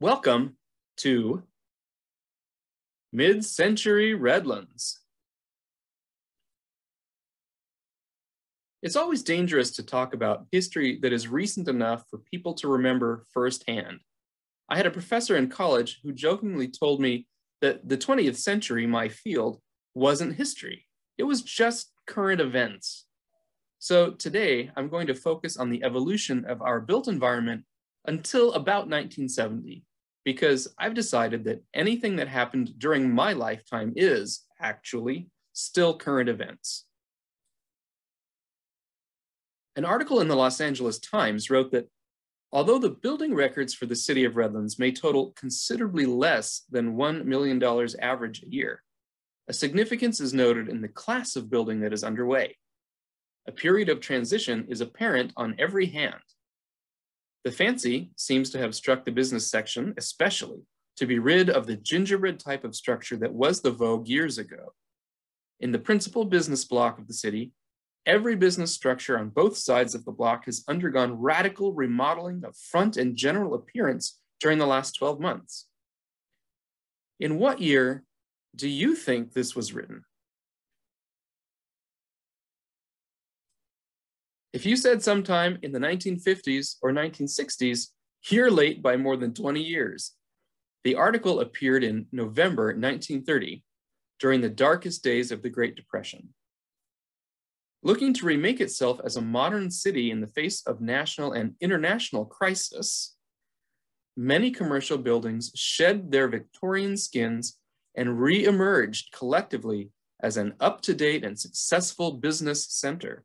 Welcome to Mid-Century Redlands. It's always dangerous to talk about history that is recent enough for people to remember firsthand. I had a professor in college who jokingly told me that the 20th century, my field, wasn't history. It was just current events. So today, I'm going to focus on the evolution of our built environment until about 1970. Because I've decided that anything that happened during my lifetime is, actually, still current events. An article in the Los Angeles Times wrote that although the building records for the city of Redlands may total considerably less than $1 million average a year, a significance is noted in the class of building that is underway. A period of transition is apparent on every hand. The fancy seems to have struck the business section, especially to be rid of the gingerbread type of structure that was the vogue years ago. In the principal business block of the city, every business structure on both sides of the block has undergone radical remodeling of front and general appearance during the last 12 months. In what year do you think this was written? If you said sometime in the 1950s or 1960s, you're late by more than 20 years. The article appeared in November 1930, during the darkest days of the Great Depression. Looking to remake itself as a modern city in the face of national and international crisis, many commercial buildings shed their Victorian skins and re-emerged collectively as an up-to-date and successful business center.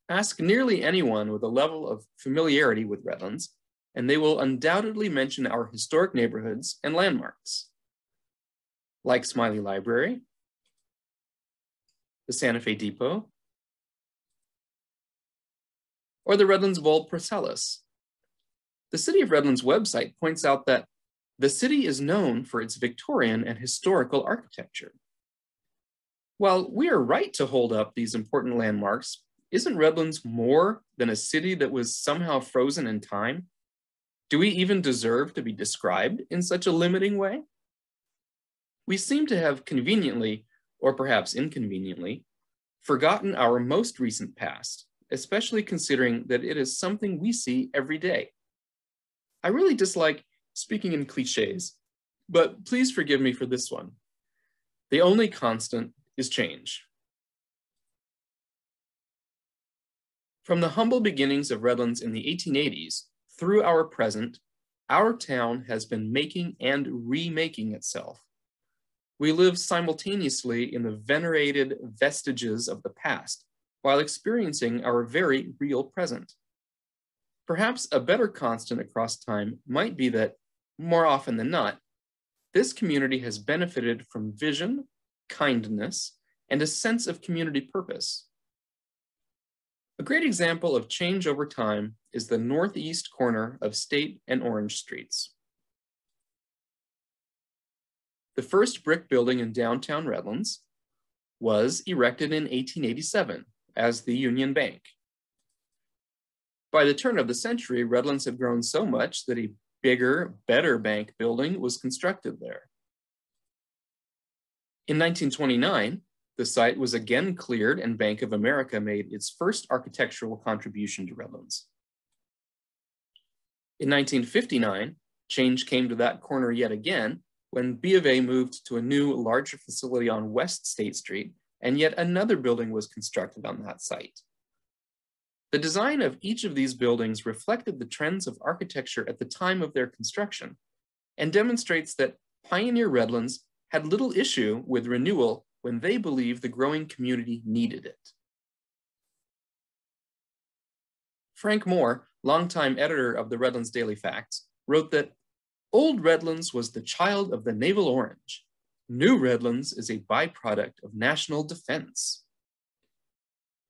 Ask nearly anyone with a level of familiarity with Redlands, and they will undoubtedly mention our historic neighborhoods and landmarks, like Smiley Library, the Santa Fe Depot, or the Redlands Bowl Procellus. The City of Redlands website points out that the city is known for its Victorian and historical architecture. While we are right to hold up these important landmarks, isn't Redlands more than a city that was somehow frozen in time? Do we even deserve to be described in such a limiting way? We seem to have conveniently, or perhaps inconveniently, forgotten our most recent past, especially considering that it is something we see every day. I really dislike speaking in cliches, but please forgive me for this one. The only constant is change. From the humble beginnings of Redlands in the 1880s through our present, our town has been making and remaking itself. We live simultaneously in the venerated vestiges of the past while experiencing our very real present. Perhaps a better constant across time might be that, more often than not, this community has benefited from vision, kindness, and a sense of community purpose. A great example of change over time is the northeast corner of State and Orange Streets. The first brick building in downtown Redlands was erected in 1887 as the Union Bank. By the turn of the century, Redlands had grown so much that a bigger, better bank building was constructed there. In 1929, the site was again cleared and Bank of America made its first architectural contribution to Redlands. In 1959, change came to that corner yet again when B of A moved to a new, larger facility on West State Street, and yet another building was constructed on that site. The design of each of these buildings reflected the trends of architecture at the time of their construction and demonstrates that pioneer Redlands had little issue with renewal when they believed the growing community needed it. Frank Moore, longtime editor of the Redlands Daily Facts, wrote that Old Redlands was the child of the naval orange. New Redlands is a byproduct of national defense.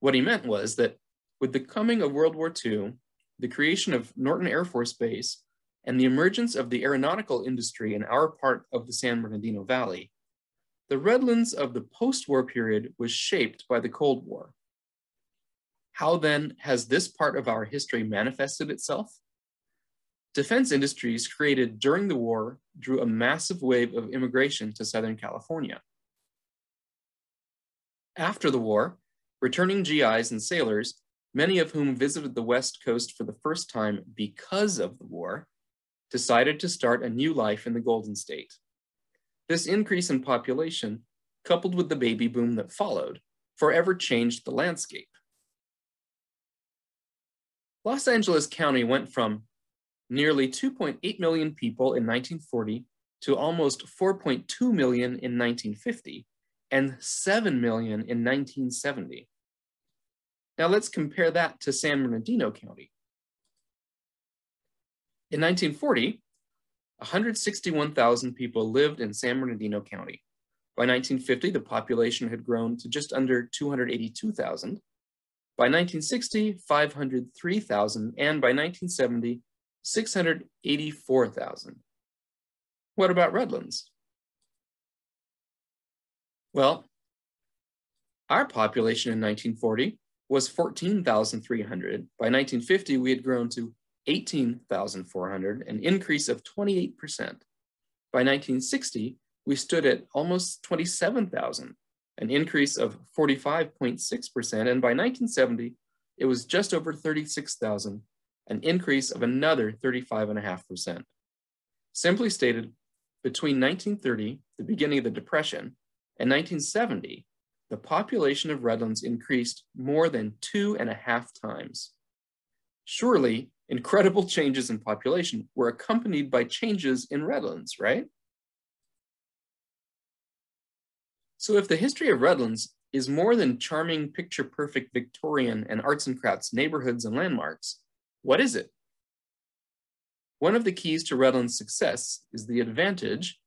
What he meant was that with the coming of World War II, the creation of Norton Air Force Base, and the emergence of the aeronautical industry in our part of the San Bernardino Valley, the Redlands of the post-war period was shaped by the Cold War. How then has this part of our history manifested itself? Defense industries created during the war drew a massive wave of immigration to Southern California. After the war, returning GIs and sailors, many of whom visited the West Coast for the first time because of the war, decided to start a new life in the Golden State. This increase in population, coupled with the baby boom that followed, forever changed the landscape. Los Angeles County went from nearly 2.8 million people in 1940 to almost 4.2 million in 1950 and 7 million in 1970. Now let's compare that to San Bernardino County. In 1940, 161,000 people lived in San Bernardino County. By 1950, the population had grown to just under 282,000. By 1960, 503,000, and by 1970, 684,000. What about Redlands? Well, our population in 1940 was 14,300. By 1950, we had grown to 18,400, an increase of 28%. By 1960, we stood at almost 27,000, an increase of 45.6%. And by 1970, it was just over 36,000, an increase of another 35.5%. Simply stated, between 1930, the beginning of the Depression, and 1970, the population of Redlands increased more than 2.5 times. Surely, incredible changes in population were accompanied by changes in Redlands, right? So if the history of Redlands is more than charming, picture-perfect Victorian and arts and crafts neighborhoods and landmarks, what is it? One of the keys to Redlands' success is the advantage,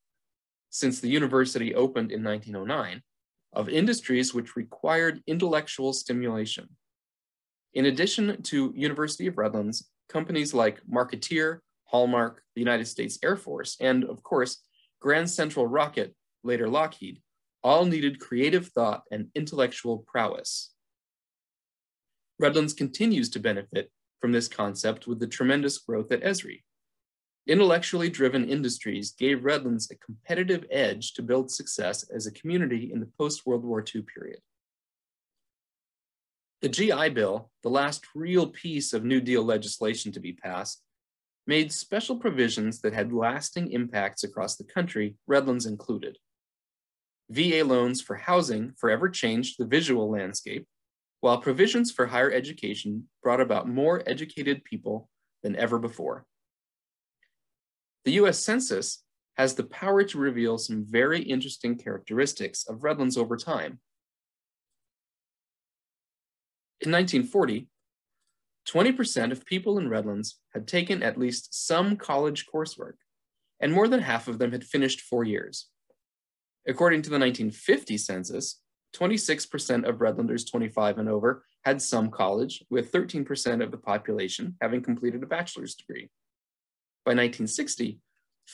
since the university opened in 1909, of industries which required intellectual stimulation. In addition to University of Redlands, companies like Marketeer, Hallmark, the United States Air Force, and of course, Grand Central Rocket, later Lockheed, all needed creative thought and intellectual prowess. Redlands continues to benefit from this concept with the tremendous growth at Esri. Intellectually driven industries gave Redlands a competitive edge to build success as a community in the post-World War II period. The GI Bill, the last real piece of New Deal legislation to be passed, made special provisions that had lasting impacts across the country, Redlands included. VA loans for housing forever changed the visual landscape, while provisions for higher education brought about more educated people than ever before. The US Census has the power to reveal some very interesting characteristics of Redlands over time. In 1940, 20% of people in Redlands had taken at least some college coursework, and more than half of them had finished 4 years. According to the 1950 census, 26% of Redlanders 25 and over had some college, with 13% of the population having completed a bachelor's degree. By 1960,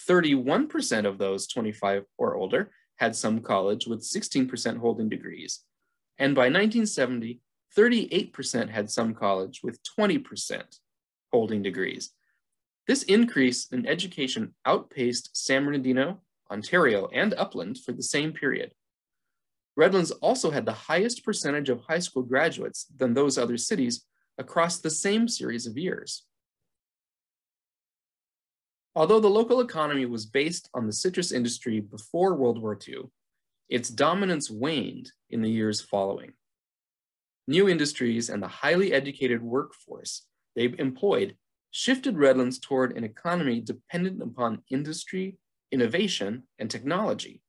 31% of those 25 or older had some college, with 16% holding degrees. And by 1970, 38% had some college, with 20% holding degrees. This increase in education outpaced San Bernardino, Ontario, and Upland for the same period. Redlands also had the highest percentage of high school graduates than those other cities across the same series of years. Although the local economy was based on the citrus industry before World War II, its dominance waned in the years following. New industries and the highly educated workforce they employed shifted Redlands toward an economy dependent upon industry, innovation, and technology.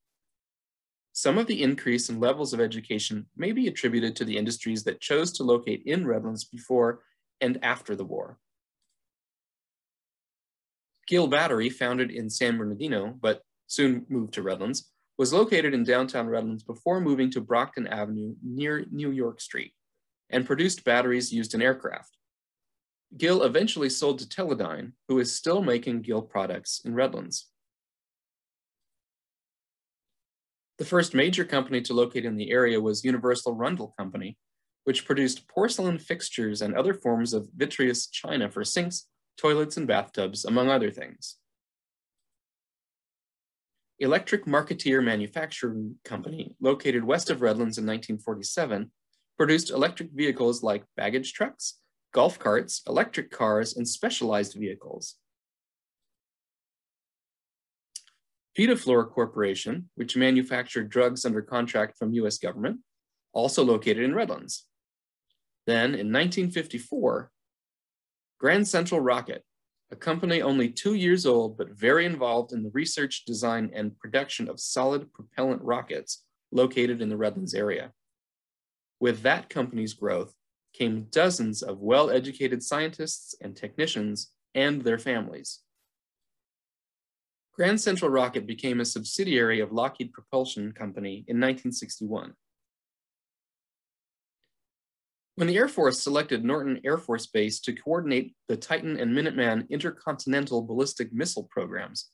Some of the increase in levels of education may be attributed to the industries that chose to locate in Redlands before and after the war. Gill Battery, founded in San Bernardino, but soon moved to Redlands, was located in downtown Redlands before moving to Brockton Avenue near New York Street, and produced batteries used in aircraft. Gill eventually sold to Teledyne, who is still making Gill products in Redlands. The first major company to locate in the area was Universal Rundle Company, which produced porcelain fixtures and other forms of vitreous china for sinks, toilets and bathtubs, among other things. Electric Marketeer Manufacturing Company, located west of Redlands in 1947, produced electric vehicles like baggage trucks, golf carts, electric cars, and specialized vehicles. Vitaflor Corporation, which manufactured drugs under contract from US government, also located in Redlands. Then in 1954, Grand Central Rocket, a company only 2 years old but very involved in the research, design, and production of solid propellant rockets, located in the Redlands area. With that company's growth came dozens of well-educated scientists and technicians and their families. Grand Central Rocket became a subsidiary of Lockheed Propulsion Company in 1961. When the Air Force selected Norton Air Force Base to coordinate the Titan and Minuteman intercontinental ballistic missile programs,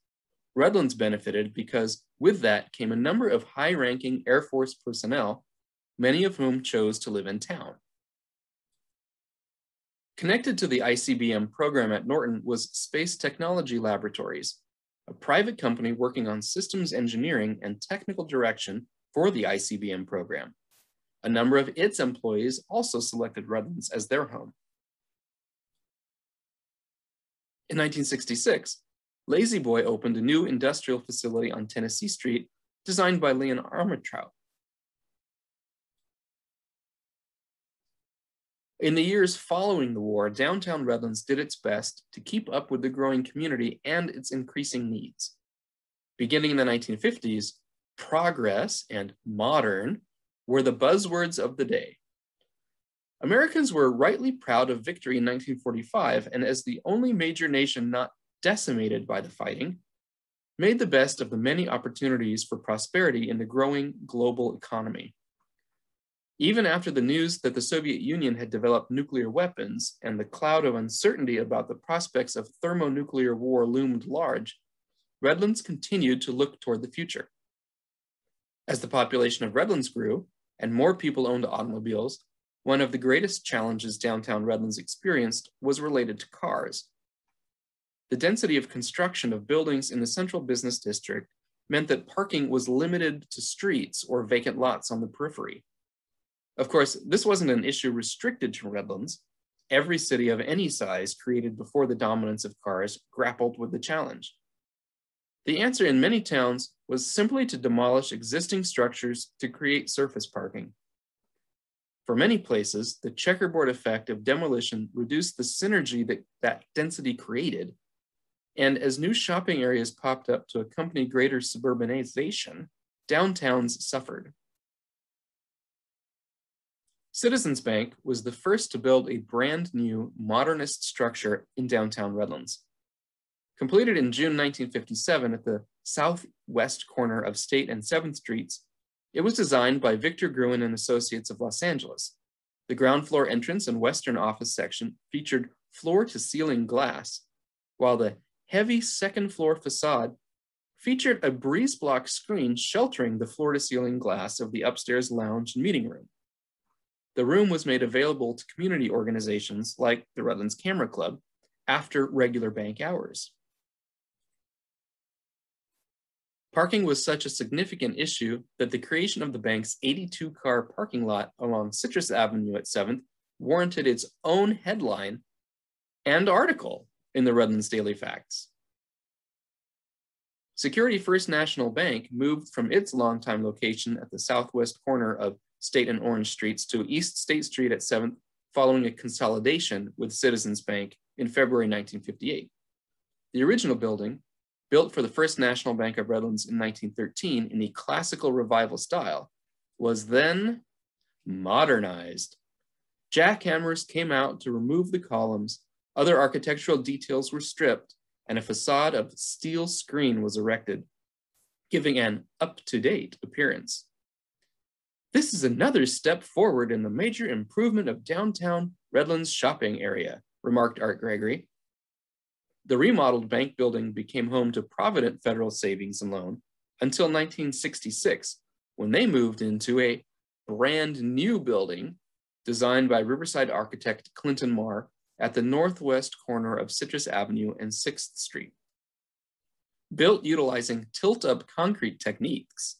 Redlands benefited because with that came a number of high-ranking Air Force personnel, many of whom chose to live in town. Connected to the ICBM program at Norton was Space Technology Laboratories, a private company working on systems engineering and technical direction for the ICBM program. A number of its employees also selected Redlands as their home. In 1966, Lazy Boy opened a new industrial facility on Tennessee Street, designed by Leon Armentrout. In the years following the war, downtown Redlands did its best to keep up with the growing community and its increasing needs. Beginning in the 1950s, progress and modern were the buzzwords of the day. Americans were rightly proud of victory in 1945, and as the only major nation not decimated by the fighting, made the best of the many opportunities for prosperity in the growing global economy. Even after the news that the Soviet Union had developed nuclear weapons and the cloud of uncertainty about the prospects of thermonuclear war loomed large, Redlands continued to look toward the future. As the population of Redlands grew and more people owned automobiles, one of the greatest challenges downtown Redlands experienced was related to cars. The density of construction of buildings in the central business district meant that parking was limited to streets or vacant lots on the periphery. Of course, this wasn't an issue restricted to Redlands. Every city of any size created before the dominance of cars grappled with the challenge. The answer in many towns was simply to demolish existing structures to create surface parking. For many places, the checkerboard effect of demolition reduced the synergy that density created, and as new shopping areas popped up to accompany greater suburbanization, downtowns suffered. Citizens Bank was the first to build a brand new modernist structure in downtown Redlands. Completed in June 1957 at the southwest corner of State and 7th Streets, it was designed by Victor Gruen and Associates of Los Angeles. The ground floor entrance and western office section featured floor-to-ceiling glass, while the heavy second floor facade featured a breeze block screen sheltering the floor-to-ceiling glass of the upstairs lounge and meeting room. The room was made available to community organizations like the Redlands Camera Club after regular bank hours. Parking was such a significant issue that the creation of the bank's 82-car parking lot along Citrus Avenue at 7th warranted its own headline and article in the Redlands Daily Facts. Security First National Bank moved from its longtime location at the southwest corner of State and Orange Streets to East State Street at 7th following a consolidation with Citizens Bank in February 1958. The original building, built for the First National Bank of Redlands in 1913 in the classical revival style, was then modernized. Jackhammers came out to remove the columns, other architectural details were stripped, and a facade of steel screen was erected, giving an up-to-date appearance. This is another step forward in the major improvement of downtown Redlands shopping area, remarked Art Gregory. The remodeled bank building became home to Provident Federal Savings and Loan until 1966, when they moved into a brand new building designed by Riverside architect Clinton Marr at the northwest corner of Citrus Avenue and 6th Street. Built utilizing tilt-up concrete techniques,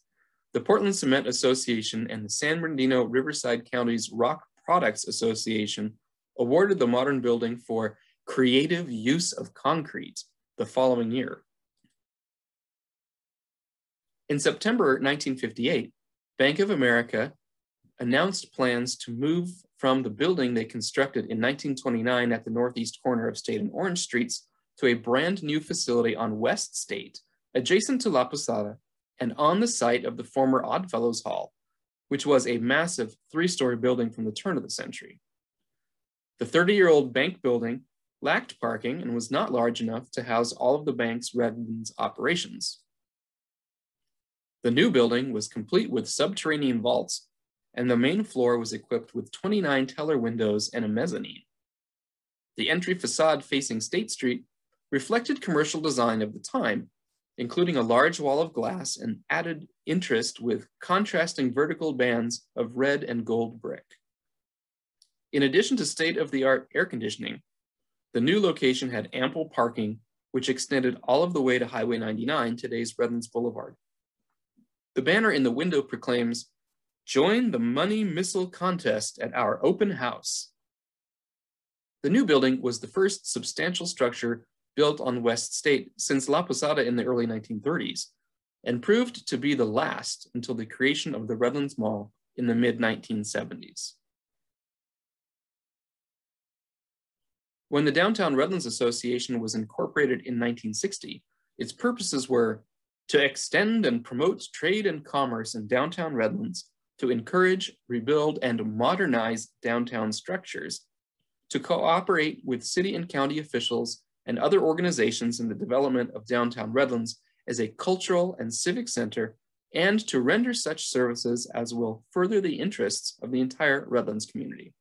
the Portland Cement Association and the San Bernardino Riverside County's Rock Products Association awarded the modern building for creative use of concrete the following year. In September 1958, Bank of America announced plans to move from the building they constructed in 1929 at the northeast corner of State and Orange Streets to a brand new facility on West State, adjacent to La Posada and on the site of the former Oddfellows Hall, which was a massive 3-story building from the turn of the century. The 30-year-old bank building lacked parking and was not large enough to house all of the bank's Redlands operations. The new building was complete with subterranean vaults, and the main floor was equipped with 29 teller windows and a mezzanine. The entry facade facing State Street reflected commercial design of the time, including a large wall of glass and added interest with contrasting vertical bands of red and gold brick. In addition to state-of-the-art air conditioning, the new location had ample parking, which extended all of the way to Highway 99, today's Redlands Boulevard. The banner in the window proclaims, "Join the Money Missile Contest at our open house." The new building was the first substantial structure built on West State since La Posada in the early 1930s, and proved to be the last until the creation of the Redlands Mall in the mid-1970s. When the Downtown Redlands Association was incorporated in 1960, its purposes were to extend and promote trade and commerce in downtown Redlands, to encourage, rebuild, and modernize downtown structures, to cooperate with city and county officials and other organizations in the development of downtown Redlands as a cultural and civic center, and to render such services as will further the interests of the entire Redlands community.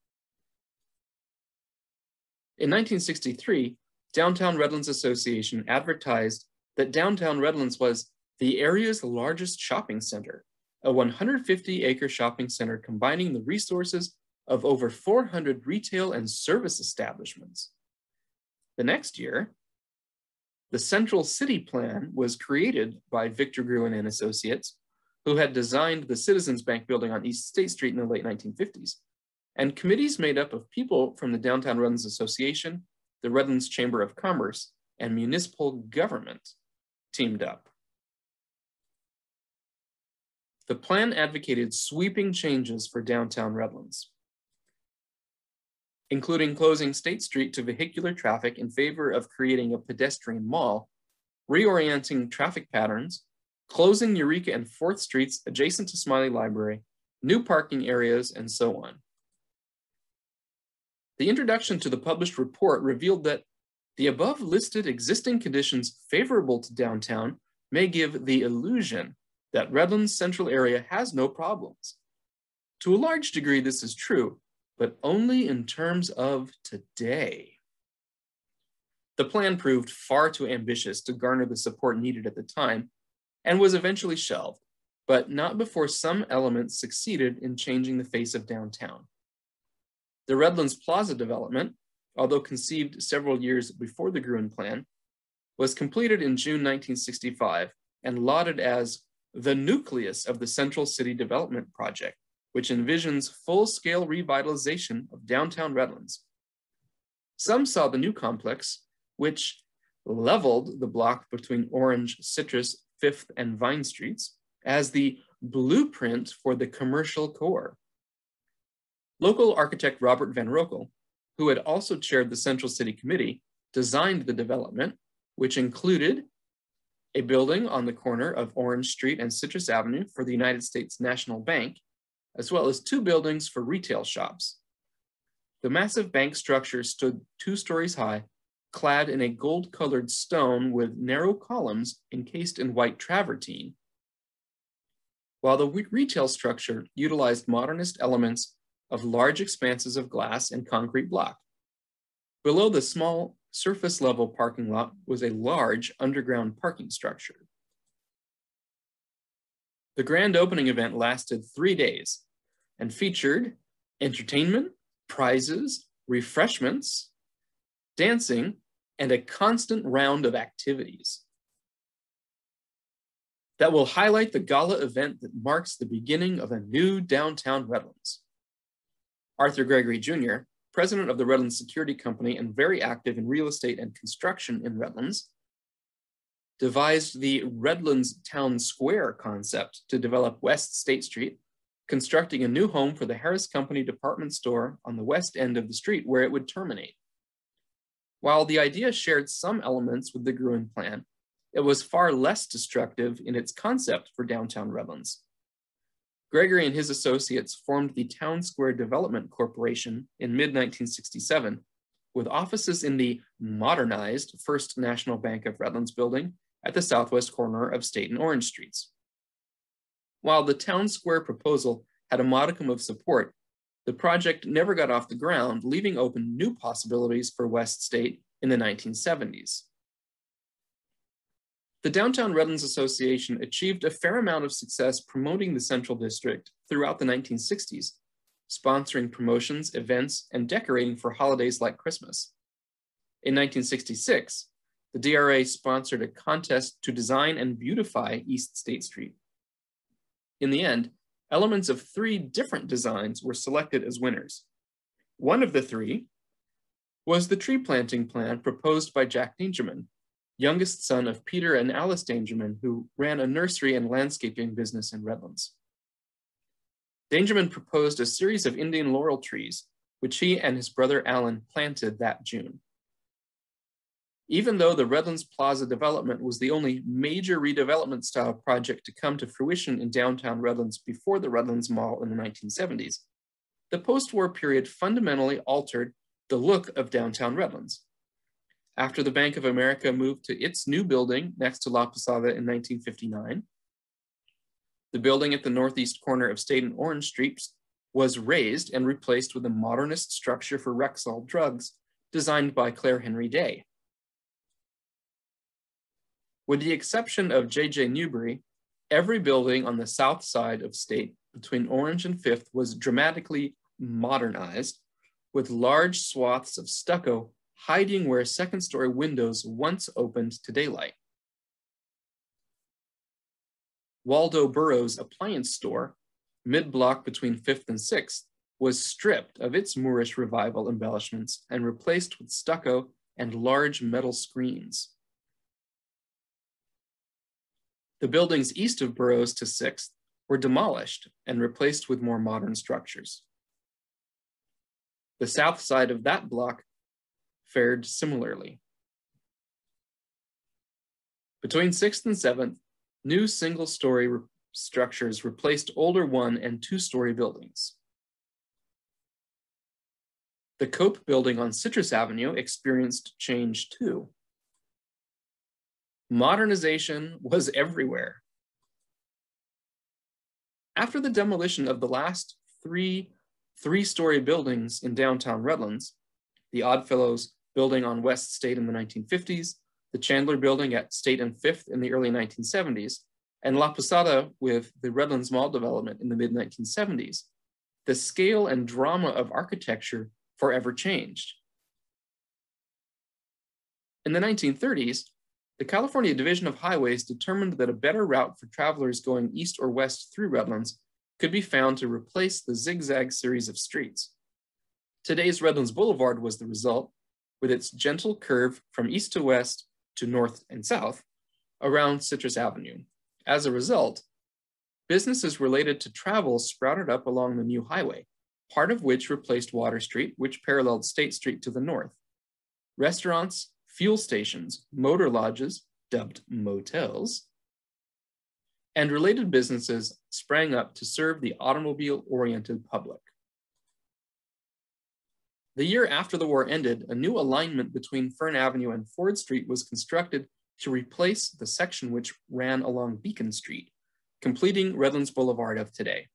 In 1963, Downtown Redlands Association advertised that downtown Redlands was the area's largest shopping center, a 150-acre shopping center combining the resources of over 400 retail and service establishments. The next year, the Central City Plan was created by Victor Gruen and Associates, who had designed the Citizens Bank building on East State Street in the late 1950s, and committees made up of people from the Downtown Redlands Association, the Redlands Chamber of Commerce, and municipal government teamed up. The plan advocated sweeping changes for downtown Redlands, including closing State Street to vehicular traffic in favor of creating a pedestrian mall, reorienting traffic patterns, closing Eureka and 4th Streets adjacent to Smiley Library, new parking areas, and so on. The introduction to the published report revealed that the above listed existing conditions favorable to downtown may give the illusion that Redlands Central area has no problems. To a large degree, this is true, but only in terms of today. The plan proved far too ambitious to garner the support needed at the time and was eventually shelved, but not before some elements succeeded in changing the face of downtown. The Redlands Plaza development, although conceived several years before the Gruen plan, was completed in June 1965 and lauded as the nucleus of the Central City Development Project, which envisions full-scale revitalization of downtown Redlands. Some saw the new complex, which leveled the block between Orange, Citrus, 5th, and Vine Streets, as the blueprint for the commercial core. Local architect Robert Van Rokel, who had also chaired the Central City Committee, designed the development, which included a building on the corner of Orange Street and Citrus Avenue for the United States National Bank, as well as 2 buildings for retail shops. The massive bank structure stood 2 stories high, clad in a gold-colored stone with narrow columns encased in white travertine, while the retail structure utilized modernist elements of large expanses of glass and concrete block. Below the small surface-level parking lot was a large underground parking structure. The grand opening event lasted 3 days and featured entertainment, prizes, refreshments, dancing, and a constant round of activities that will highlight the gala event that marks the beginning of a new downtown Redlands. Arthur Gregory Jr., president of the Redlands Security Company and very active in real estate and construction in Redlands, devised the Redlands Town Square concept to develop West State Street, constructing a new home for the Harris Company department store on the west end of the street where it would terminate. While the idea shared some elements with the Gruen plan, it was far less destructive in its concept for downtown Redlands. Gregory and his associates formed the Town Square Development Corporation in mid-1967, with offices in the modernized First National Bank of Redlands building at the southwest corner of State and Orange Streets. While the Town Square proposal had a modicum of support, the project never got off the ground, leaving open new possibilities for West State in the 1970s. The Downtown Redlands Association achieved a fair amount of success promoting the Central District throughout the 1960s, sponsoring promotions, events, and decorating for holidays like Christmas. In 1966, the DRA sponsored a contest to design and beautify East State Street. In the end, elements of 3 different designs were selected as winners. One of the 3 was the tree planting plan proposed by Jack Dangerman, youngest son of Peter and Alice Dangerman, who ran a nursery and landscaping business in Redlands. Dangerman proposed a series of Indian laurel trees, which he and his brother Alan planted that June. Even though the Redlands Plaza development was the only major redevelopment style project to come to fruition in downtown Redlands before the Redlands Mall in the 1970s, the post-war period fundamentally altered the look of downtown Redlands. After the Bank of America moved to its new building next to La Posada in 1959, the building at the northeast corner of State and Orange Streets was razed and replaced with a modernist structure for Rexall drugs designed by Claire Henry Day. With the exception of J.J. Newbury, every building on the south side of State between Orange and Fifth was dramatically modernized, with large swaths of stucco hiding where second-story windows once opened to daylight. Waldo Burroughs' appliance store, mid-block between 5th and 6th, was stripped of its Moorish Revival embellishments and replaced with stucco and large metal screens. The buildings east of Burroughs to 6th were demolished and replaced with more modern structures. The south side of that block fared similarly. Between 6th and 7th, new single-story structures replaced older 1- and 2-story buildings. The Cope building on Citrus Avenue experienced change too. Modernization was everywhere. After the demolition of the last 3 3-story buildings in downtown Redlands, the Oddfellows building on West State in the 1950s, the Chandler building at State and 5th in the early 1970s, and La Posada with the Redlands Mall development in the mid-1970s, the scale and drama of architecture forever changed. In the 1930s, the California Division of Highways determined that a better route for travelers going east or west through Redlands could be found to replace the zigzag series of streets. Today's Redlands Boulevard was the result, with its gentle curve from east to west to north and south around Citrus Avenue. As a result, businesses related to travel sprouted up along the new highway, part of which replaced Water Street, which paralleled State Street to the north. Restaurants, fuel stations, motor lodges, dubbed motels, and related businesses sprang up to serve the automobile-oriented public. The year after the war ended, a new alignment between Fern Avenue and Ford Street was constructed to replace the section which ran along Beacon Street, completing Redlands Boulevard of today.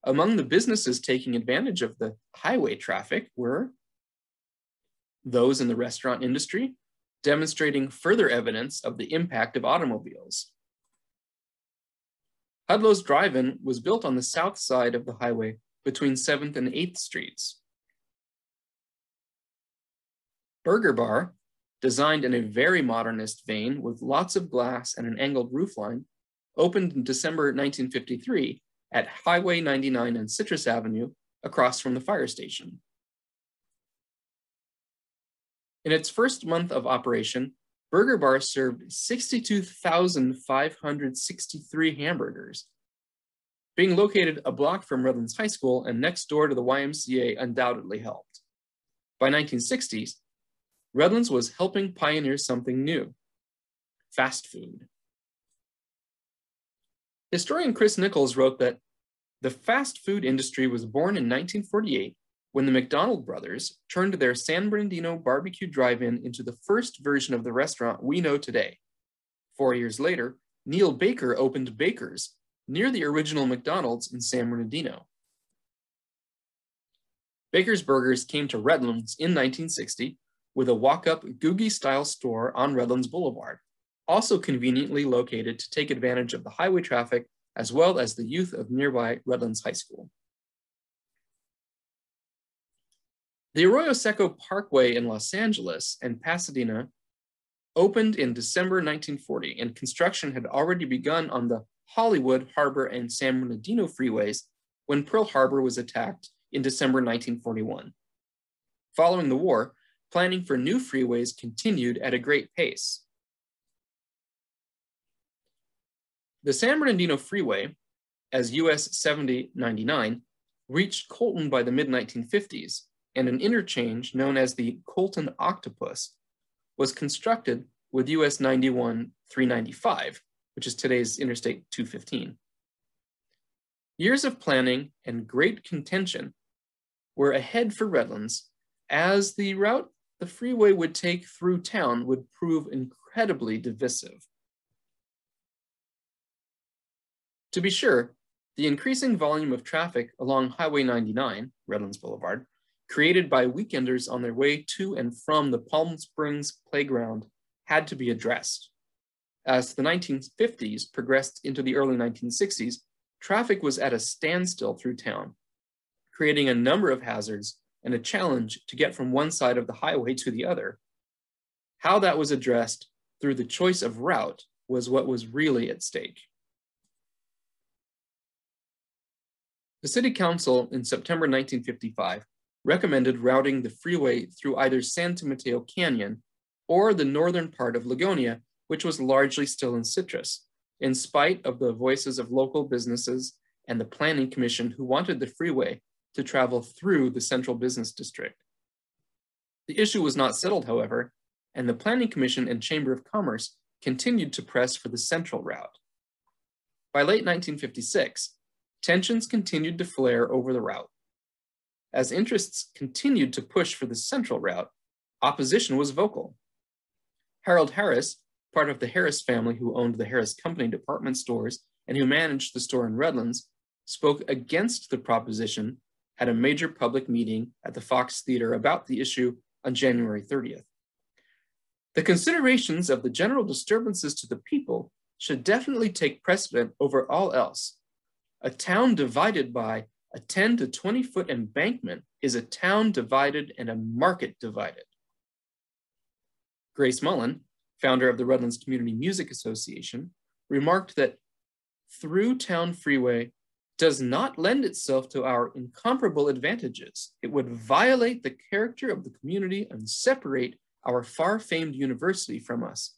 Among the businesses taking advantage of the highway traffic were those in the restaurant industry, demonstrating further evidence of the impact of automobiles. Hudlow's Drive-In was built on the south side of the highway between 7th and 8th Streets. Burger Bar, designed in a very modernist vein with lots of glass and an angled roofline, opened in December 1953 at Highway 99 and Citrus Avenue, across from the fire station. In its first month of operation, Burger Bar served 62,563 hamburgers. Being located a block from Redlands High School and next door to the YMCA undoubtedly helped. By 1960s, Redlands was helping pioneer something new: fast food. Historian Chris Nichols wrote that the fast food industry was born in 1948 when the McDonald brothers turned their San Bernardino barbecue drive-in into the first version of the restaurant we know today. 4 years later, Neil Baker opened Baker's near the original McDonald's in San Bernardino. Baker's Burgers came to Redlands in 1960 with a walk-up Googie-style store on Redlands Boulevard, also conveniently located to take advantage of the highway traffic as well as the youth of nearby Redlands High School. The Arroyo Seco Parkway in Los Angeles and Pasadena opened in December 1940, and construction had already begun on the Hollywood, Harbor, and San Bernardino freeways when Pearl Harbor was attacked in December 1941. Following the war, planning for new freeways continued at a great pace. The San Bernardino Freeway, as US 7099, reached Colton by the mid-1950s, and an interchange known as the Colton Octopus was constructed with US 91 395, which is today's Interstate 215. Years of planning and great contention were ahead for Redlands, as the route the freeway would take through town would prove incredibly divisive. To be sure, the increasing volume of traffic along Highway 99, Redlands Boulevard, created by weekenders on their way to and from the Palm Springs playground, had to be addressed. As the 1950s progressed into the early 1960s, traffic was at a standstill through town, creating a number of hazards and a challenge to get from one side of the highway to the other. How that was addressed through the choice of route was what was really at stake. The City Council in September 1955 recommended routing the freeway through either San Mateo Canyon or the northern part of Lagonia, which was largely still in Citrus, in spite of the voices of local businesses and the Planning Commission who wanted the freeway to travel through the central business district. The issue was not settled, however, and the Planning Commission and Chamber of Commerce continued to press for the central route. By late 1956, tensions continued to flare over the route. As interests continued to push for the central route, opposition was vocal. Harold Harris, part of the Harris family who owned the Harris Company department stores and who managed the store in Redlands, spoke against the proposition at a major public meeting at the Fox Theater about the issue on January 30th. The considerations of the general disturbances to the people should definitely take precedent over all else. A town divided by a 10 to 20 foot embankment is a town divided and a market divided. Grace Mullen, founder of the Redlands Community Music Association, remarked that through town freeway does not lend itself to our incomparable advantages. It would violate the character of the community and separate our far-famed university from us.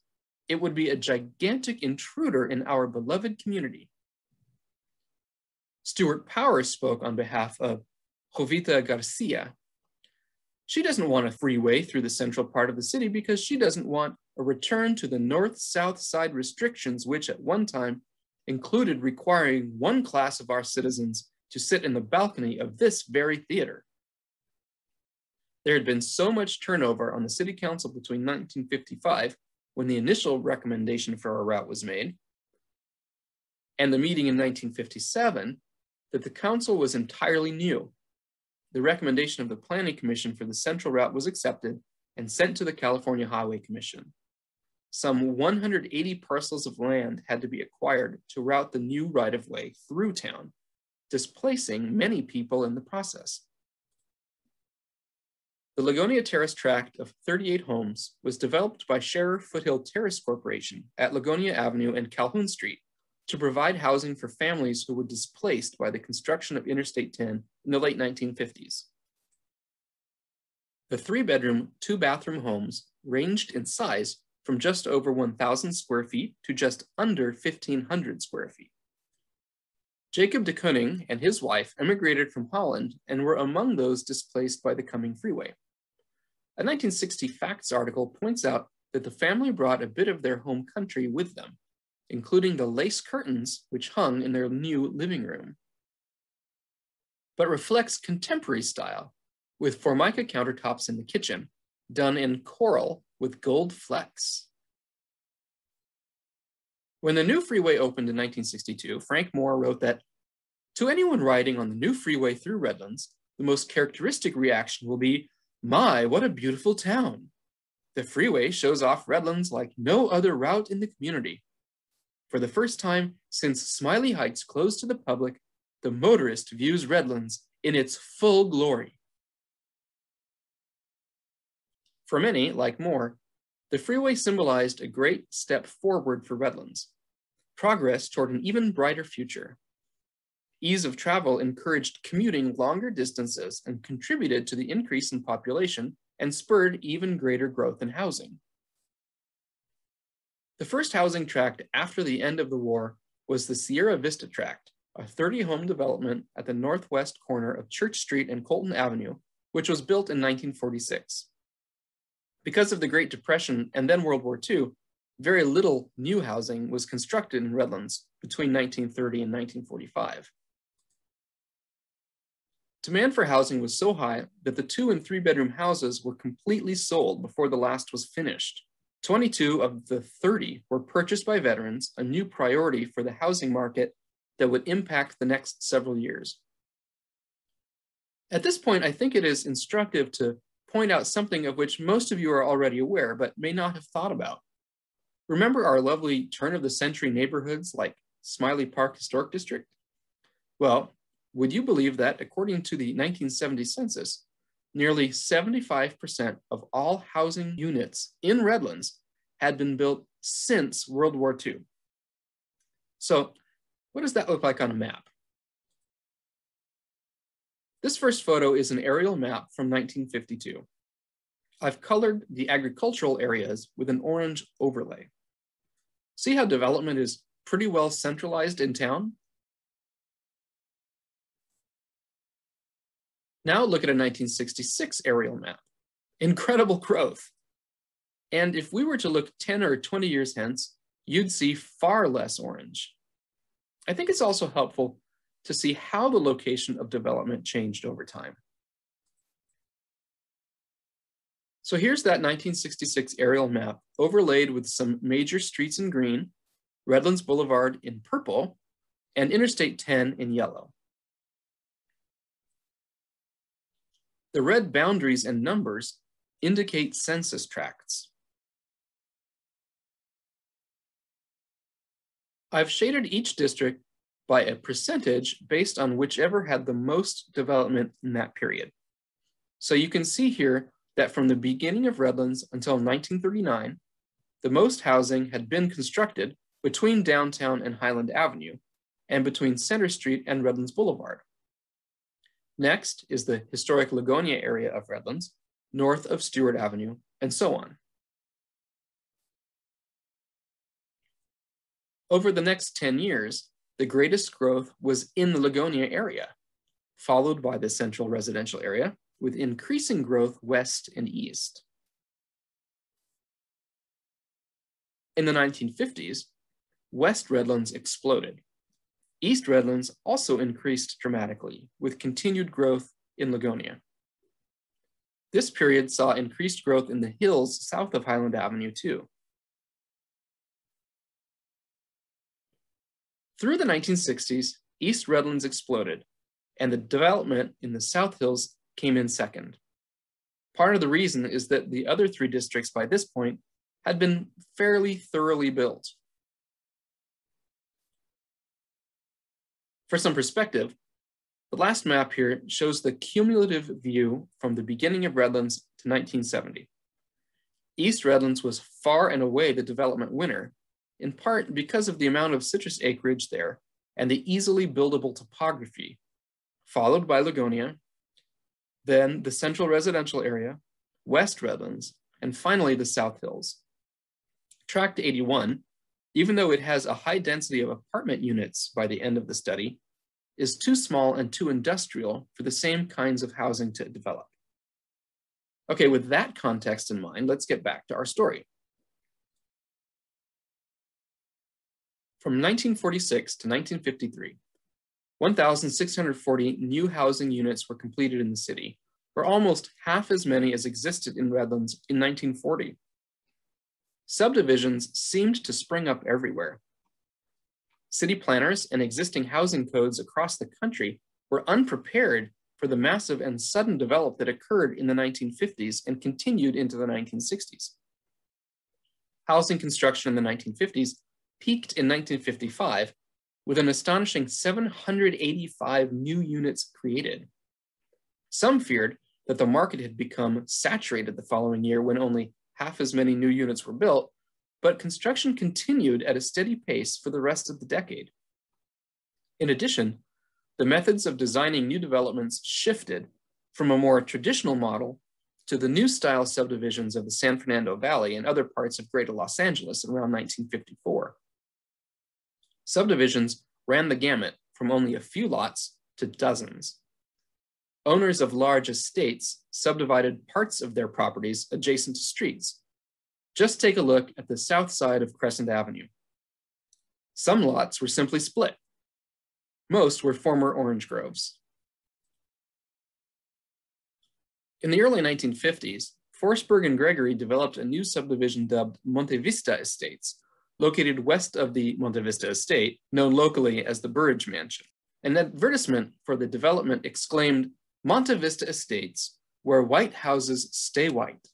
It would be a gigantic intruder in our beloved community. Stuart Powers spoke on behalf of Jovita Garcia. She doesn't want a freeway through the central part of the city because she doesn't want a return to the north-south side restrictions, which at one time included requiring one class of our citizens to sit in the balcony of this very theater. There had been so much turnover on the city council between 1955, when the initial recommendation for a route was made, and the meeting in 1957, that the council was entirely new. The recommendation of the Planning Commission for the central route was accepted and sent to the California Highway Commission. Some 180 parcels of land had to be acquired to route the new right-of-way through town, displacing many people in the process. The Lagonia Terrace tract of 38 homes was developed by Scherer Foothill Terrace Corporation at Lagonia Avenue and Calhoun Street to provide housing for families who were displaced by the construction of Interstate 10 in the late 1950s. The 3-bedroom, 2-bathroom homes ranged in size from just over 1,000 square feet to just under 1,500 square feet. Jacob de Kooning and his wife emigrated from Holland and were among those displaced by the coming freeway. A 1960 Facts article points out that the family brought a bit of their home country with them, including the lace curtains which hung in their new living room, but reflects contemporary style, with Formica countertops in the kitchen, done in coral with gold flecks. When the new freeway opened in 1962, Frank Moore wrote that, "To anyone riding on the new freeway through Redlands, the most characteristic reaction will be, 'My, what a beautiful town.' The freeway shows off Redlands like no other route in the community. For the first time since Smiley Heights closed to the public, the motorist views Redlands in its full glory." For many, like Moore, the freeway symbolized a great step forward for Redlands, progress toward an even brighter future. Ease of travel encouraged commuting longer distances and contributed to the increase in population and spurred even greater growth in housing. The first housing tract after the end of the war was the Sierra Vista tract, a 30-home development at the northwest corner of Church Street and Colton Avenue, which was built in 1946. Because of the Great Depression and then World War II, very little new housing was constructed in Redlands between 1930 and 1945. Demand for housing was so high that the 2- and 3-bedroom houses were completely sold before the last was finished. 22 of the 30 were purchased by veterans, a new priority for the housing market that would impact the next several years. At this point, I think it is instructive to point out something of which most of you are already aware, but may not have thought about. Remember our lovely turn-of-the-century neighborhoods like Smiley Park Historic District? Well, would you believe that, according to the 1970 census, nearly 75% of all housing units in Redlands had been built since World War II. So, what does that look like on a map? This first photo is an aerial map from 1952. I've colored the agricultural areas with an orange overlay. See how development is pretty well centralized in town? Now look at a 1966 aerial map. Incredible growth. And if we were to look 10 or 20 years hence, you'd see far less orange. I think it's also helpful to see how the location of development changed over time. So here's that 1966 aerial map overlaid with some major streets in green, Redlands Boulevard in purple, and Interstate 10 in yellow. The red boundaries and numbers indicate census tracts. I've shaded each district by a percentage based on whichever had the most development in that period. So you can see here that from the beginning of Redlands until 1939, the most housing had been constructed between downtown and Highland Avenue, and between Center Street and Redlands Boulevard. Next is the historic Lagonia area of Redlands, north of Stewart Avenue, and so on. Over the next 10 years, the greatest growth was in the Lagonia area, followed by the central residential area, with increasing growth west and east. In the 1950s, West Redlands exploded. East Redlands also increased dramatically, with continued growth in Lagonia. This period saw increased growth in the hills south of Highland Avenue too. Through the 1960s, East Redlands exploded, and the development in the South Hills came in second. Part of the reason is that the other 3 districts by this point had been fairly thoroughly built. For some perspective, The last map here shows the cumulative view from the beginning of Redlands to 1970. East Redlands was far and away the development winner, in part because of the amount of citrus acreage there and the easily buildable topography, followed by Lagonia, then the central residential area, West Redlands, and finally the South Hills. Tract 81, even though it has a high density of apartment units by the end of the study, is too small and too industrial for the same kinds of housing to develop. Okay, with that context in mind, let's get back to our story. From 1946 to 1953, 1,640 new housing units were completed in the city, or almost half as many as existed in Redlands in 1940. Subdivisions seemed to spring up everywhere. City planners and existing housing codes across the country were unprepared for the massive and sudden development that occurred in the 1950s and continued into the 1960s. Housing construction in the 1950s peaked in 1955 with an astonishing 785 new units created. Some feared that the market had become saturated the following year when only half as many new units were built, but construction continued at a steady pace for the rest of the decade. In addition, the methods of designing new developments shifted from a more traditional model to the new style subdivisions of the San Fernando Valley and other parts of Greater Los Angeles around 1954. Subdivisions ran the gamut from only a few lots to dozens. Owners of large estates subdivided parts of their properties adjacent to streets. Just take a look at the south side of Crescent Avenue. Some lots were simply split. Most were former orange groves. In the early 1950s, Forsberg and Gregory developed a new subdivision dubbed Monte Vista Estates, located west of the Monte Vista Estate, known locally as the Burridge Mansion. An advertisement for the development exclaimed, "Monte Vista Estates, where white houses stay white."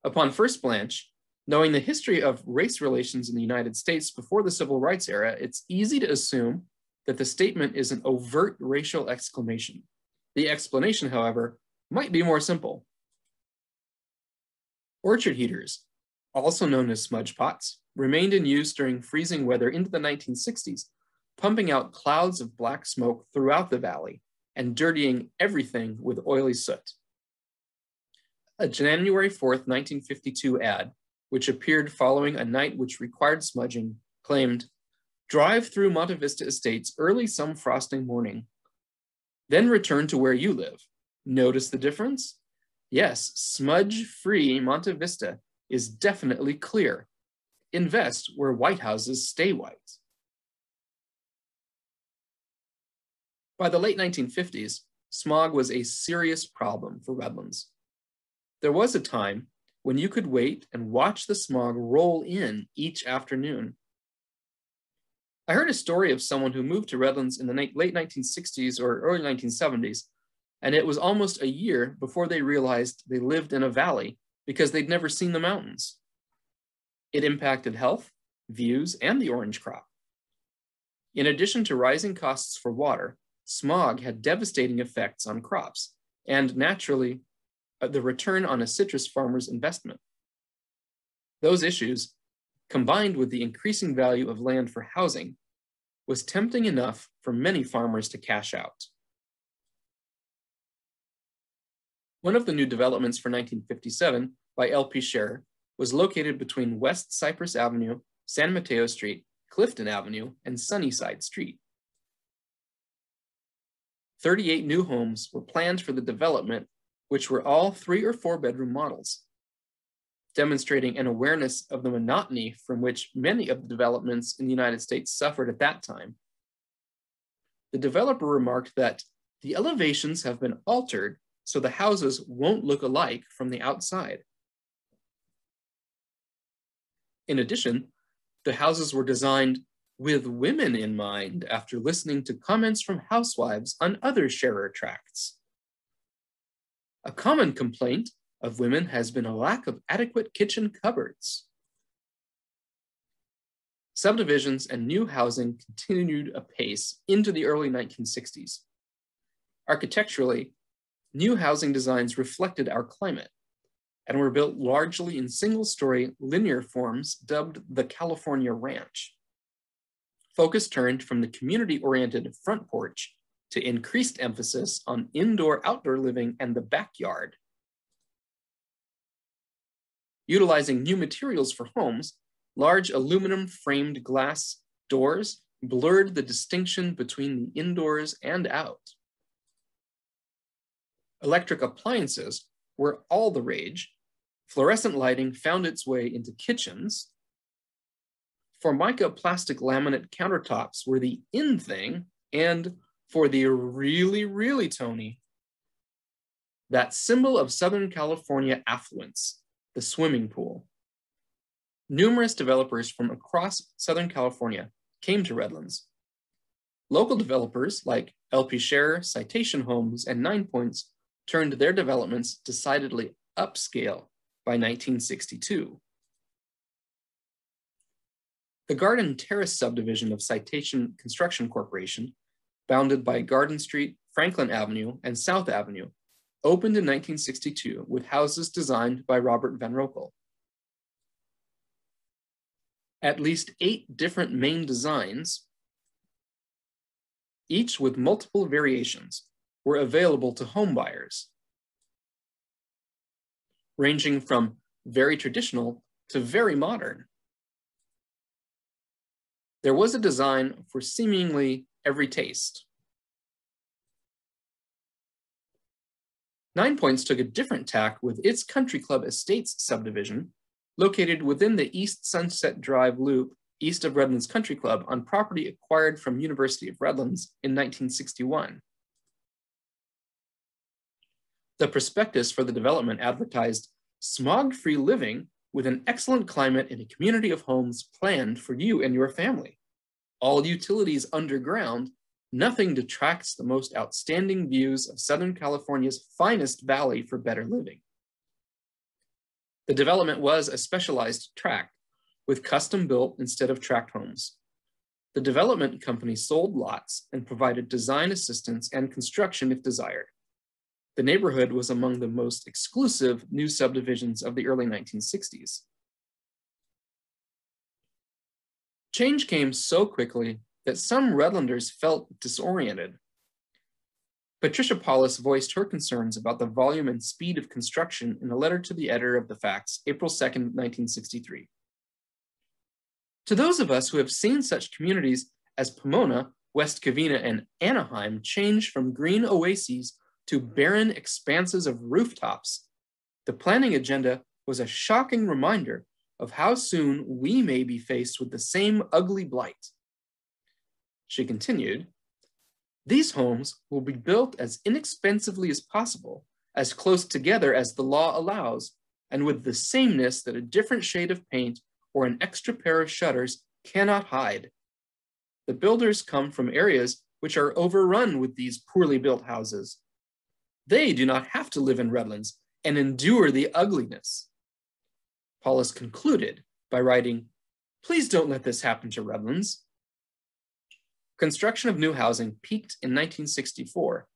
Upon first glance, knowing the history of race relations in the United States before the Civil Rights era, it's easy to assume that the statement is an overt racial exclamation. The explanation, however, might be more simple. Orchard heaters, also known as smudge pots, remained in use during freezing weather into the 1960s, pumping out clouds of black smoke throughout the valley and dirtying everything with oily soot. A January 4th, 1952 ad, which appeared following a night which required smudging, claimed, "Drive through Monte Vista Estates early some frosting morning. Then return to where you live. Notice the difference? Yes, smudge-free Monte Vista is definitely clear. Invest where white houses stay white." By the late 1950s, smog was a serious problem for Redlands. There was a time when you could wait and watch the smog roll in each afternoon. I heard a story of someone who moved to Redlands in the late 1960s or early 1970s, and it was almost a year before they realized they lived in a valley because they'd never seen the mountains. It impacted health, views, and the orange crop. In addition to rising costs for water, smog had devastating effects on crops and, naturally, the return on a citrus farmer's investment. Those issues, combined with the increasing value of land for housing, was tempting enough for many farmers to cash out. One of the new developments for 1957 by L.P. Scherer was located between West Cypress Avenue, San Mateo Street, Clifton Avenue, and Sunnyside Street. 38 new homes were planned for the development, which were all 3 or 4 bedroom models, demonstrating an awareness of the monotony from which many of the developments in the United States suffered at that time. The developer remarked that the elevations have been altered so the houses won't look alike from the outside. In addition, the houses were designed with women in mind after listening to comments from housewives on other Scherer tracts. A common complaint of women has been a lack of adequate kitchen cupboards. Subdivisions and new housing continued apace into the early 1960s. Architecturally, new housing designs reflected our climate and were built largely in single-story linear forms dubbed the California Ranch. Focus turned from the community-oriented front porch to increased emphasis on indoor-outdoor living and the backyard. Utilizing new materials for homes, large aluminum-framed glass doors blurred the distinction between the indoors and out. Electric appliances were all the rage. Fluorescent lighting found its way into kitchens. Formica plastic laminate countertops were the in thing, and for the really, really Tony, that symbol of Southern California affluence, the swimming pool. Numerous developers from across Southern California came to Redlands. Local developers like LP Share, Citation Homes, and 9 Points turned their developments decidedly upscale by 1962. The Garden Terrace subdivision of Citation Construction Corporation, bounded by Garden Street, Franklin Avenue, and South Avenue, opened in 1962 with houses designed by Robert Van Roekel. At least 8 different main designs, each with multiple variations, were available to home buyers, ranging from very traditional to very modern. There was a design for seemingly every taste. 9 Points took a different tack with its Country Club Estates subdivision, located within the East Sunset Drive Loop east of Redlands Country Club on property acquired from University of Redlands in 1961. The prospectus for the development advertised smog-free living with an excellent climate in a community of homes planned for you and your family. All utilities underground, nothing detracts the most outstanding views of Southern California's finest valley for better living. The development was a specialized tract with custom-built instead of tract homes. The development company sold lots and provided design assistance and construction if desired. The neighborhood was among the most exclusive new subdivisions of the early 1960s. Change came so quickly that some Redlanders felt disoriented. Patricia Paulus voiced her concerns about the volume and speed of construction in a letter to the editor of the Facts, April 2nd, 1963. To those of us who have seen such communities as Pomona, West Covina, and Anaheim change from green oases to barren expanses of rooftops, the planning agenda was a shocking reminder of how soon we may be faced with the same ugly blight. She continued, "These homes will be built as inexpensively as possible, as close together as the law allows, and with the sameness that a different shade of paint or an extra pair of shutters cannot hide. The builders come from areas which are overrun with these poorly built houses. They do not have to live in Redlands and endure the ugliness." Paulus concluded by writing, "Please don't let this happen to Redlands." Construction of new housing peaked in 1964,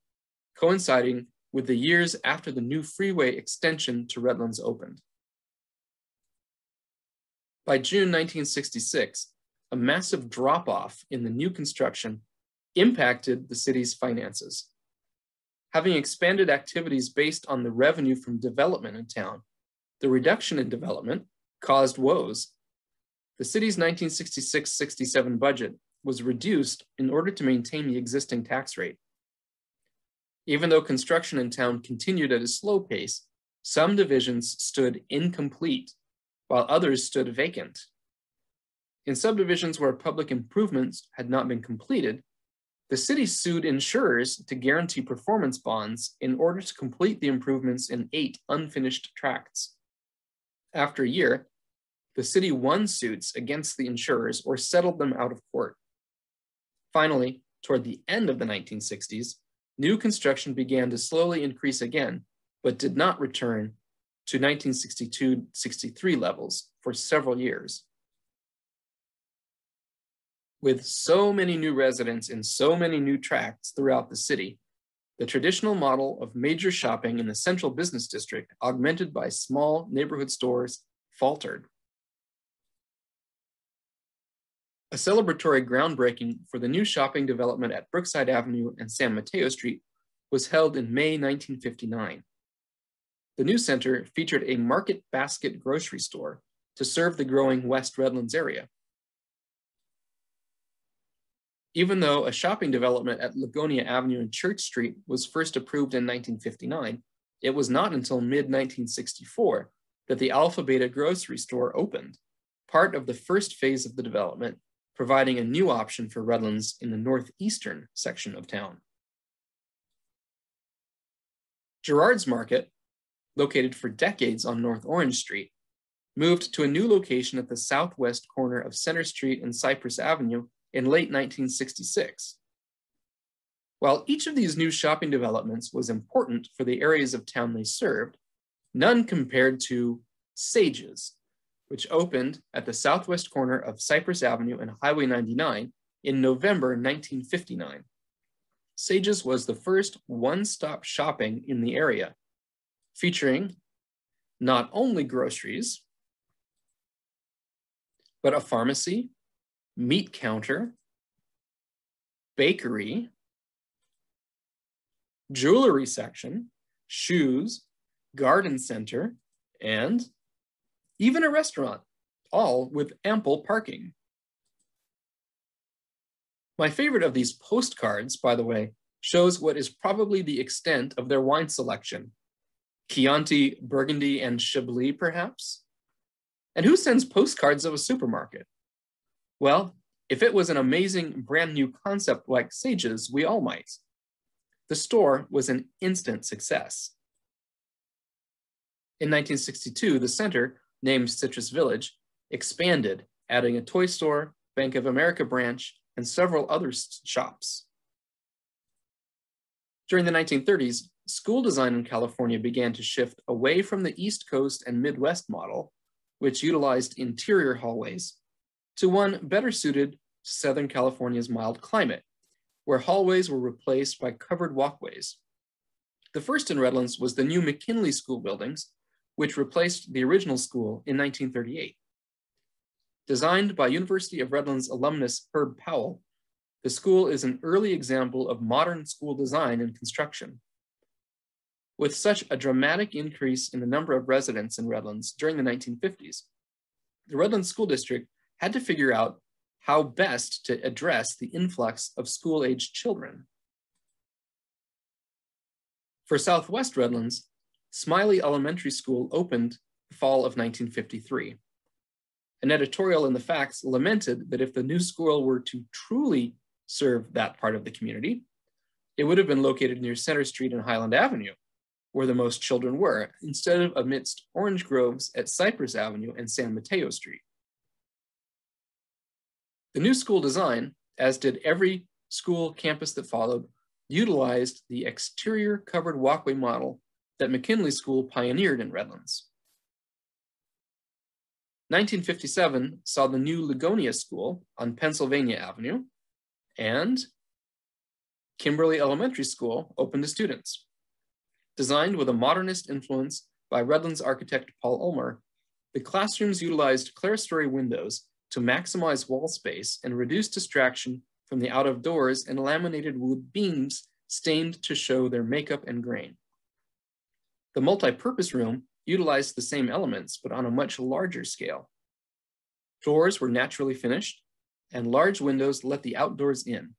coinciding with the years after the new freeway extension to Redlands opened. By June 1966, a massive drop-off in the new construction impacted the city's finances. Having expanded activities based on the revenue from development in town, the reduction in development caused woes. The city's 1966-67 budget was reduced in order to maintain the existing tax rate. Even though construction in town continued at a slow pace, some divisions stood incomplete, while others stood vacant. In subdivisions where public improvements had not been completed, the city sued insurers to guarantee performance bonds in order to complete the improvements in 8 unfinished tracts. After a year, the city won suits against the insurers or settled them out of court. Finally, toward the end of the 1960s, new construction began to slowly increase again, but did not return to 1962-63 levels for several years. With so many new residents in so many new tracts throughout the city, The traditional model of major shopping in the central business district, augmented by small neighborhood stores, faltered. A celebratory groundbreaking for the new shopping development at Brookside Avenue and San Mateo Street was held in May 1959. The new center featured a market basket grocery store to serve the growing West Redlands area. Even though a shopping development at Lagonia Avenue and Church Street was first approved in 1959, it was not until mid-1964 that the Alpha Beta grocery store opened, part of the first phase of the development, providing a new option for Redlands in the northeastern section of town. Gerard's Market, located for decades on North Orange Street, moved to a new location at the southwest corner of Center Street and Cypress Avenue in late 1966. While each of these new shopping developments was important for the areas of town they served, none compared to Sage's, which opened at the southwest corner of Cypress Avenue and Highway 99 in November 1959. Sage's was the first one-stop shopping in the area, featuring not only groceries, but a pharmacy, meat counter, bakery, jewelry section, shoes, garden center, and even a restaurant, all with ample parking. My favorite of these postcards, by the way, shows what is probably the extent of their wine selection. Chianti, Burgundy, and Chablis, perhaps? And who sends postcards of a supermarket? Well, if it was an amazing brand new concept like Sage's, we all might. The store was an instant success. In 1962, the center, named Citrus Village, expanded, adding a toy store, Bank of America branch, and several other shops. During the 1930s, school design in California began to shift away from the East Coast and Midwest model, which utilized interior hallways, to one better suited to Southern California's mild climate, where hallways were replaced by covered walkways. The first in Redlands was the new McKinley school buildings, which replaced the original school in 1938. Designed by University of Redlands alumnus Herb Powell, the school is an early example of modern school design and construction. With such a dramatic increase in the number of residents in Redlands during the 1950s, the Redlands School District had to figure out how best to address the influx of school-aged children. For Southwest Redlands, Smiley Elementary School opened the fall of 1953. An editorial in the Facts lamented that if the new school were to truly serve that part of the community, it would have been located near Center Street and Highland Avenue, where the most children were, instead of amidst orange groves at Cypress Avenue and San Mateo Street. The new school design, as did every school campus that followed, utilized the exterior covered walkway model that McKinley School pioneered in Redlands. 1957 saw the new Lagonia School on Pennsylvania Avenue, and Kimberly Elementary School open to students. Designed with a modernist influence by Redlands architect Paul Ulmer, the classrooms utilized clerestory windows to maximize wall space and reduce distraction from the out of doors and laminated wood beams stained to show their makeup and grain. The multi-purpose room utilized the same elements, but on a much larger scale. Doors were naturally finished, and large windows let the outdoors in.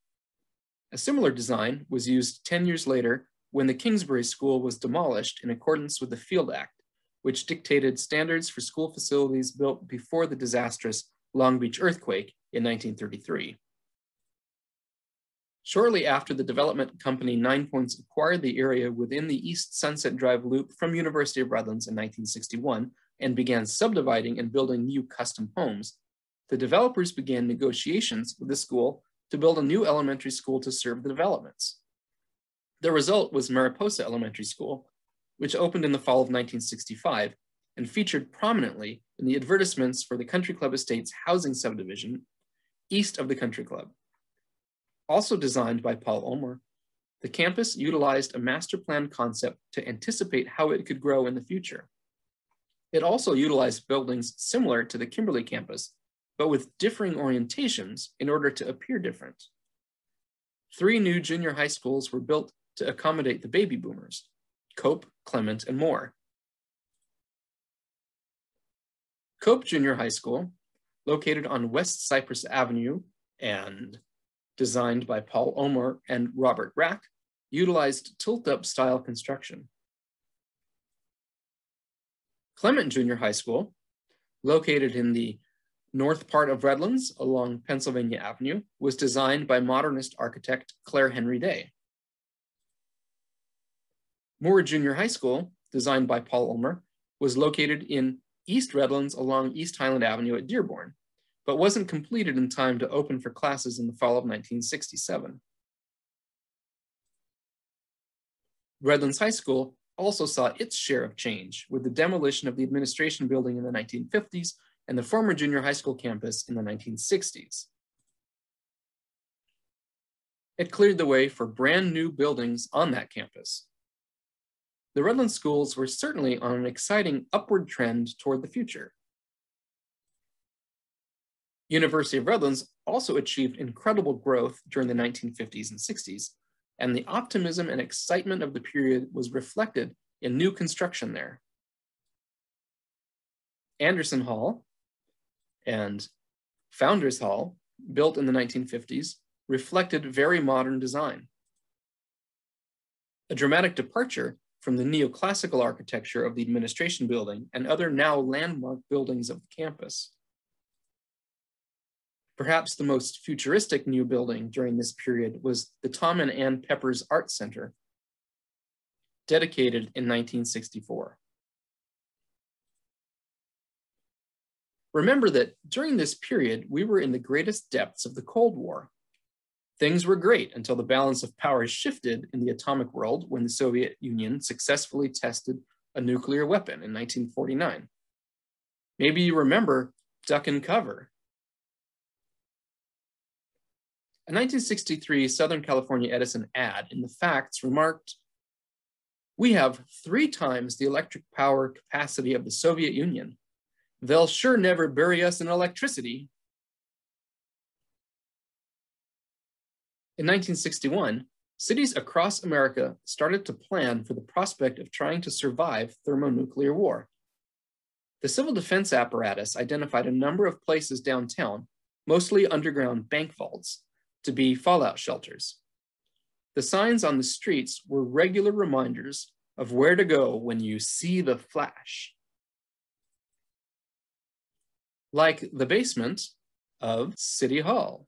A similar design was used 10 years later when the Kingsbury School was demolished in accordance with the Field Act, which dictated standards for school facilities built before the disastrous Long Beach earthquake in 1933. Shortly after the development company 9 Points acquired the area within the East Sunset Drive Loop from University of Redlands in 1961 and began subdividing and building new custom homes, the developers began negotiations with the school to build a new elementary school to serve the developments. The result was Mariposa Elementary School, which opened in the fall of 1965 and featured prominently in the advertisements for the Country Club Estates housing subdivision east of the Country Club. Also designed by Paul Ulmer, The campus utilized a master plan concept to anticipate how it could grow in the future. It also utilized buildings similar to the Kimberly campus, but with differing orientations in order to appear different. 3 new junior high schools were built to accommodate the baby boomers: Cope, Clement, and Moore. Cope Junior High School, located on West Cypress Avenue and designed by Paul Omer and Robert Rack, utilized tilt-up style construction. Clement Junior High School, located in the north part of Redlands along Pennsylvania Avenue, was designed by modernist architect Claire Henry Day. Moore Junior High School, designed by Paul Ulmer, was located in East Redlands along East Highland Avenue at Dearborn, but wasn't completed in time to open for classes in the fall of 1967. Redlands High School also saw its share of change with the demolition of the administration building in the 1950s and the former junior high school campus in the 1960s. It cleared the way for brand new buildings on that campus. The Redlands schools were certainly on an exciting upward trend toward the future. University of Redlands also achieved incredible growth during the 1950s and 60s, and the optimism and excitement of the period was reflected in new construction there. Anderson Hall and Founders Hall, built in the 1950s, reflected very modern design. A dramatic departure from the neoclassical architecture of the administration building and other now landmark buildings of the campus. Perhaps the most futuristic new building during this period was the Tom and Ann Peppers Art Center, dedicated in 1964. Remember that during this period, we were in the greatest depths of the Cold War. Things were great until the balance of power shifted in the atomic world when the Soviet Union successfully tested a nuclear weapon in 1949. Maybe you remember Duck and Cover. A 1963 Southern California Edison ad in the Facts remarked, "We have 3 times the electric power capacity of the Soviet Union. They'll sure never bury us in electricity." In 1961, cities across America started to plan for the prospect of trying to survive thermonuclear war. The civil defense apparatus identified a number of places downtown, mostly underground bank vaults, to be fallout shelters. The signs on the streets were regular reminders of where to go when you see the flash. Like the basement of City Hall.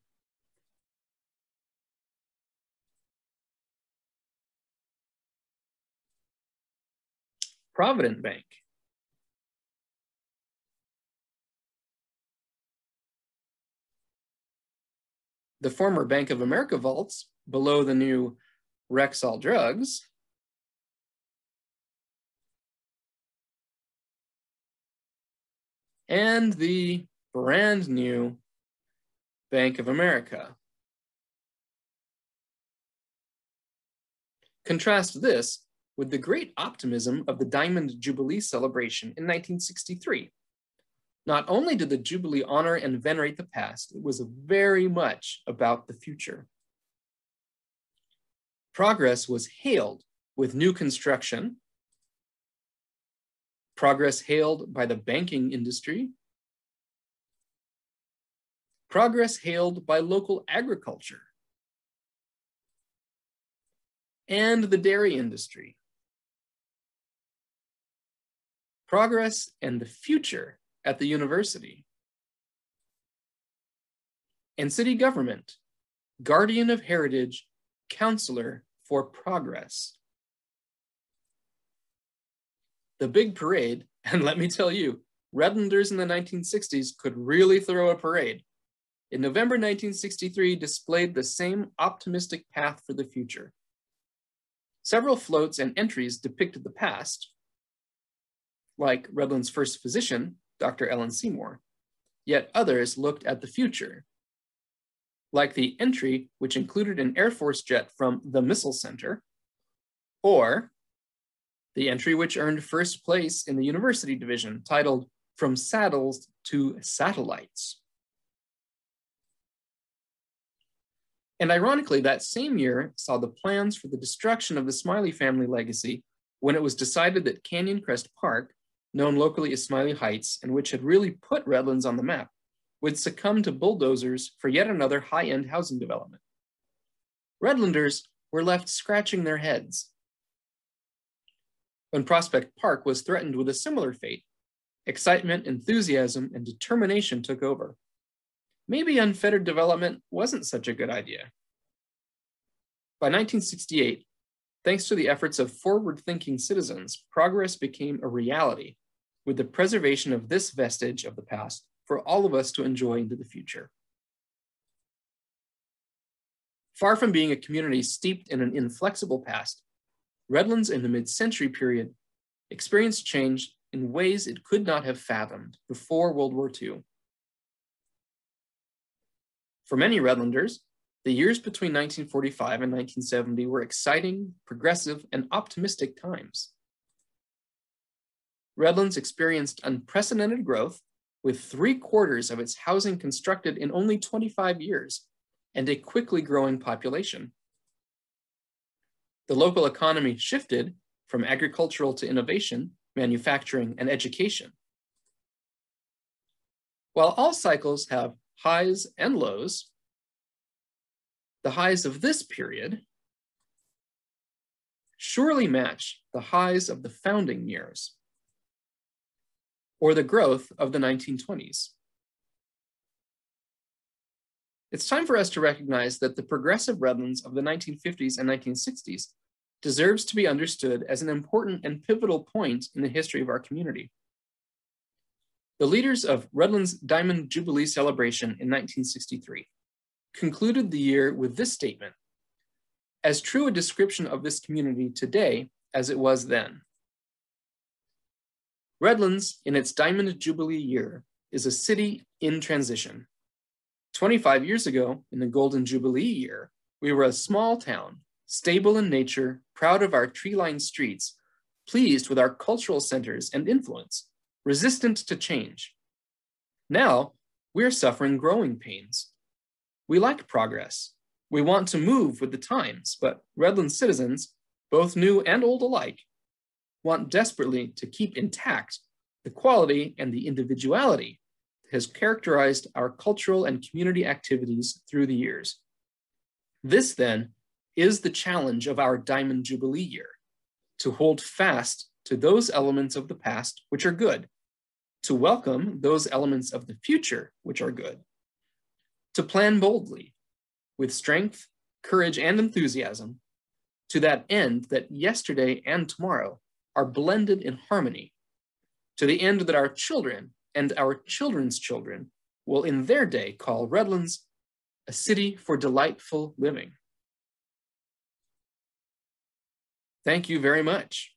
Provident Bank. The former Bank of America vaults below the new Rexall Drugs. And the brand new Bank of America. Contrast this with the great optimism of the Diamond Jubilee celebration in 1963. Not only did the Jubilee honor and venerate the past, it was very much about the future. Progress was hailed with new construction, progress hailed by the banking industry, progress hailed by local agriculture, and the dairy industry. Progress and the future at the university. And city government, guardian of heritage, counselor for progress. The big parade, and let me tell you, Redlanders in the 1960s could really throw a parade. In November 1963, displayed the same optimistic path for the future. Several floats and entries depicted the past, like Redland's first physician, Dr. Ellen Seymour, yet others looked at the future. like the entry, which included an Air Force jet from the Missile Center, or the entry which earned first place in the university division, titled From Saddles to Satellites. And ironically, that same year saw the plans for the destruction of the Smiley family legacy when it was decided that Canyon Crest Park, known locally as Smiley Heights, and which had really put Redlands on the map, would succumb to bulldozers for yet another high-end housing development. Redlanders were left scratching their heads. When Prospect Park was threatened with a similar fate, excitement, enthusiasm, and determination took over. Maybe unfettered development wasn't such a good idea. By 1968, thanks to the efforts of forward-thinking citizens, progress became a reality, with the preservation of this vestige of the past for all of us to enjoy into the future. Far from being a community steeped in an inflexible past, Redlands in the mid-century period experienced change in ways it could not have fathomed before World War II. For many Redlanders, the years between 1945 and 1970 were exciting, progressive, and optimistic times. Redlands experienced unprecedented growth, with 3/4 of its housing constructed in only 25 years, and a quickly growing population. The local economy shifted from agricultural to innovation, manufacturing, and education. While all cycles have highs and lows, the highs of this period surely match the highs of the founding years, or the growth of the 1920s. It's time for us to recognize that the progressive Redlands of the 1950s and 1960s deserves to be understood as an important and pivotal point in the history of our community. The leaders of Redlands Diamond Jubilee celebration in 1963 concluded the year with this statement: as true a description of this community today as it was then. Redlands, in its Diamond Jubilee year, is a city in transition. 25 years ago, in the Golden Jubilee year, we were a small town, stable in nature, proud of our tree-lined streets, pleased with our cultural centers and influence, resistant to change. Now, we're suffering growing pains. We like progress. We want to move with the times, but Redlands citizens, both new and old alike, want desperately to keep intact the quality and the individuality that has characterized our cultural and community activities through the years. This, then, is the challenge of our Diamond Jubilee year: to hold fast to those elements of the past which are good, to welcome those elements of the future which are good, to plan boldly, with strength, courage, and enthusiasm, to that end that yesterday and tomorrow are blended in harmony, to the end that our children and our children's children will in their day call Redlands a city for delightful living. Thank you very much.